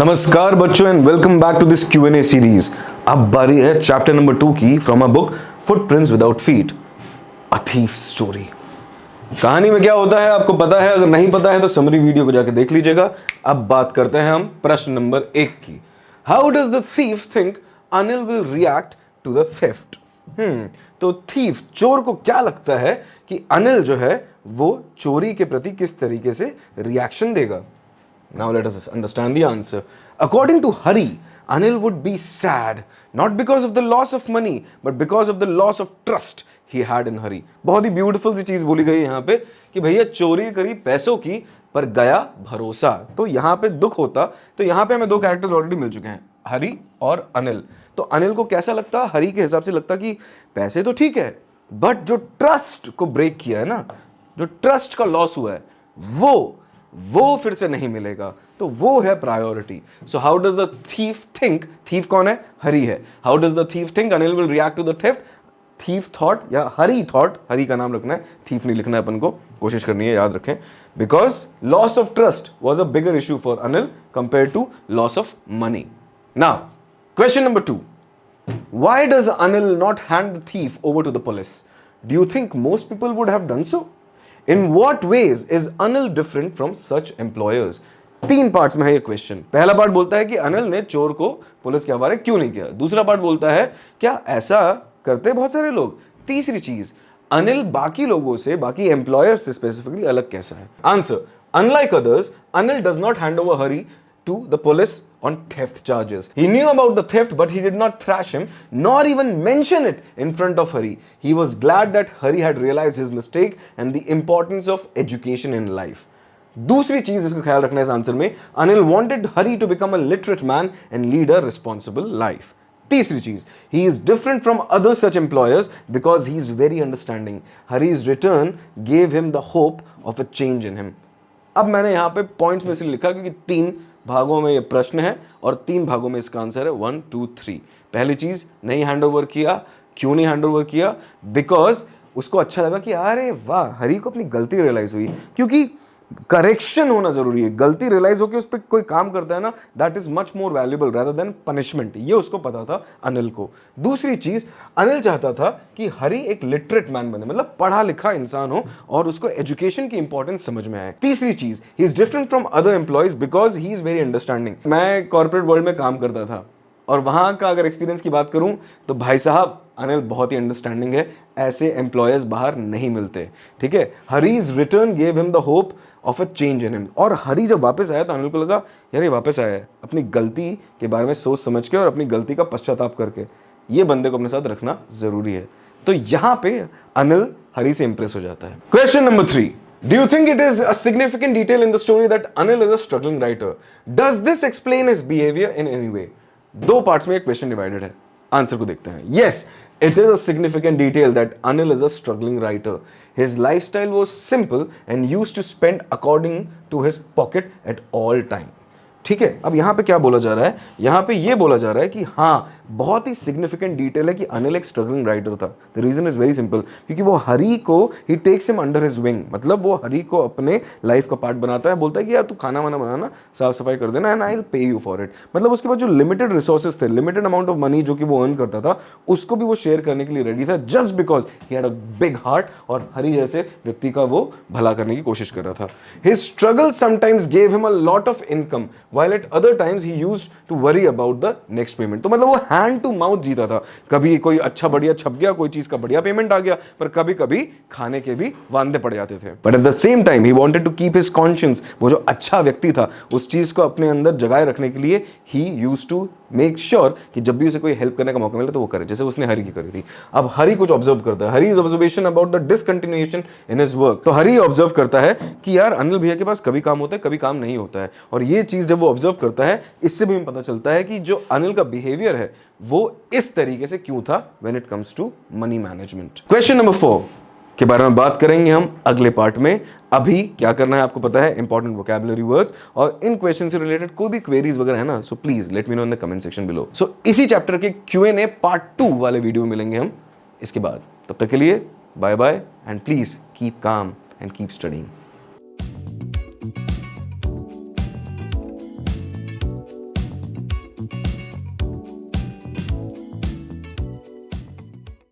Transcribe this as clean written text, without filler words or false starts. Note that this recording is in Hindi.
नमस्कार बच्चों and welcome back to this Q&A series. अब बारी है चैप्टर नंबर 2 की from a book footprints without feet, a thief story. कहानी में क्या होता है आपको पता है, अगर नहीं पता है तो समरी वीडियो को जाके देख लीजिएगा। अब बात करते हैं हम प्रश्न नंबर 1 की। How does the thief think Anil will react to the theft? तो थीफ, चोर को क्या लगता है कि अनिल जो है वो चोरी के प्रति किस तरीके से रिएक्शन देगा? Now let us understand the answer. According to Hari, Anil would be sad, not because of the loss of money, but because of the loss of trust he had in Hari. बहुत ही ब्यूटीफुल सी चीज बोली गई यहाँ पे कि भैया चोरी करी पैसों की पर गया भरोसा। तो यहाँ पे दुख होता, तो यहाँ पे हमें दो कैरेक्टर्स ऑलरेडी मिल चुके हैं, हरी और अनिल। तो अनिल को कैसा लगता? हरी के हिसाब से लगता कि पैसे तो ठीक है, बट जो ट्रस्ट को ब्रेक किया है ना, जो ट्रस्ट का लॉस हुआ है वो फिर से नहीं मिलेगा। तो वो है priority. So how does the thief think? Thief कौन है? हरी है। How does the thief think Anil will react to the theft? Thief thought या हरी थॉट, हरी का नाम रखना है, थीफ नहीं लिखना है अपन को, कोशिश करनी है, याद रखें। Because loss of trust was a bigger issue for Anil compare to loss of money. Now question number 2, why does Anil not hand the thief over to the police? Do you think most people would have done so? In what ways is Anil different from such employers? 3 parts में है ये क्वेश्चन। पहला पार्ट बोलता है कि अनिल ने चोर को पुलिस के हवाले क्यों नहीं किया। दूसरा पार्ट बोलता है क्या ऐसा करते बहुत सारे लोग। तीसरी चीज, अनिल बाकी लोगों से, बाकी एम्प्लॉयर्स से स्पेसिफिकली अलग कैसा है। Answer, unlike others, Anil does not hand over Hari to the police on theft charges. He knew about the theft, but he did not thrash him, nor even mention it in front of Hari. He was glad that Hari had realized his mistake and the importance of education in life. दूसरी चीज इसका ख्याल रखना है इस आंसर में, Anil wanted Hari to become a literate man and lead a responsible life. तीसरी चीज, he is different from other such employers because he is very understanding. Hari's return gave him the hope of a change in him. अब मैंने यहां पे पॉइंट्स में से लिखा क्योंकि 3 भागों में ये प्रश्न है और 3 भागों में इसका आंसर है 1 2 3। पहली चीज, नहीं हैंड ओवर किया। क्यों नहीं हैंड ओवर किया? बिकॉज उसको अच्छा लगा कि अरे वाह, हरी को अपनी गलती रियलाइज हुई। क्योंकि करेक्शन होना जरूरी है। गलती रियलाइज होकर उस पर कोई काम करता है ना, that is much more valuable rather than punishment. ये उसको पता था अनिल को। दूसरी चीज, अनिल चाहता था कि हरी एक लिटरेट मैन बने, मतलब पढ़ा लिखा इंसान हो और उसको एजुकेशन की इंपॉर्टेंस समझ में आए। तीसरी चीज, he is different from other employees because he is very understanding. मैं कॉर्पोरेट वर्ल्ड में काम करता था और वहां का अगर एक्सपीरियंस की बात करूं तो भाई साहब अनिल बहुत ही अंडरस्टैंडिंग है। ऐसे एम्प्लॉयर्स बाहर नहीं मिलते, ठीक है। Hari's return gave him the hope of a change in him. और हरी जब वापस आया तो अनिल को लगा यार ये वापस आया है अपनी गलती के बारे में सोच समझ के और अपनी गलती का पश्चाताप करके। ये बंदे को अपने साथ रखना जरूरी है। तो यहां पे अनिल हरी से इंप्रेस हो जाता है। Question number 3, do you think it is a significant detail in the story that Anil is a struggling writer? Does this explain his behavior in any way? 2 parts में एक क्वेश्चन डिवाइडेड है, आंसर को देखते हैं। Yes, it is a significant detail that Anil is a struggling writer. His lifestyle was simple and used to spend according to his pocket at all time. ठीक है, अब यहां पे क्या बोला जा रहा है? यहां पे ये बोला जा रहा है कि हाँ, बहुत ही सिग्निफिकेंट डिटेल है कि अनिल एक स्ट्रगलिंग राइटर था। The reason is very simple, क्योंकि वो हरी को ही takes him under his wing, मतलब वो हरी को अपने लाइफ का पार्ट बनाता है। बोलता है कि यार तू खाना वाना बनाना, साफ सफाई कर देना and I will pay you for it. मतलब उसके पास जो लिमिटेड रिसोर्सेज थे, लिमिटेड अमाउंट ऑफ मनी जो कि वो अर्न करता था, उसको भी वो शेयर करने के लिए रेडी था, just because he had a big heart और हरी जैसे व्यक्ति का वो भला करने की कोशिश कर रहा था। His struggle sometimes gave him a lot of income while at other times he used to worry about the next payment. तो मतलब वो हैंड टू माउथ जीता था। कभी कोई अच्छा बढ़िया छप गया, कोई चीज का बढ़िया पेमेंट आ गया, पर कभी कभी खाने के भी वांदे पड़ जाते थे। But at the same time he wanted to keep his conscience. वो जो अच्छा व्यक्ति था, उस चीज को अपने अंदर जगाए रखने के लिए he used to make sure कि जब भी उसे कोई हेल्प करने का मौका मिले तो वो करे, जैसे उसने हरी की करी थी। अब हरी कुछ ऑब्जर्व करता है, Hari is observation about the discontinuation in his work. तो हरी ऑब्जर्व करता है कि यार अनिल भैया के पास कभी काम होता है, कभी काम नहीं होता है। और ये चीज जब वो ऑब्जर्व करता है, इससे भी पता चलता है कि जो अनिल का बिहेवियर है वो इस तरीके से क्यों था when it comes to money management. Question number 4 के बारे में बात करेंगे हम अगले पार्ट में। अभी क्या करना है आपको पता है, इंपॉर्टेंट वोकैबुलरी वर्ड्स, और इन क्वेश्चन से रिलेटेड कोई भी क्वेरीज वगैरह है ना, so please let me know in the comment section below. So इसी चैप्टर के Q&A पार्ट 2 वाले वीडियो में मिलेंगे हम इसके बाद। तब तक के लिए bye bye and please keep calm and keep studying.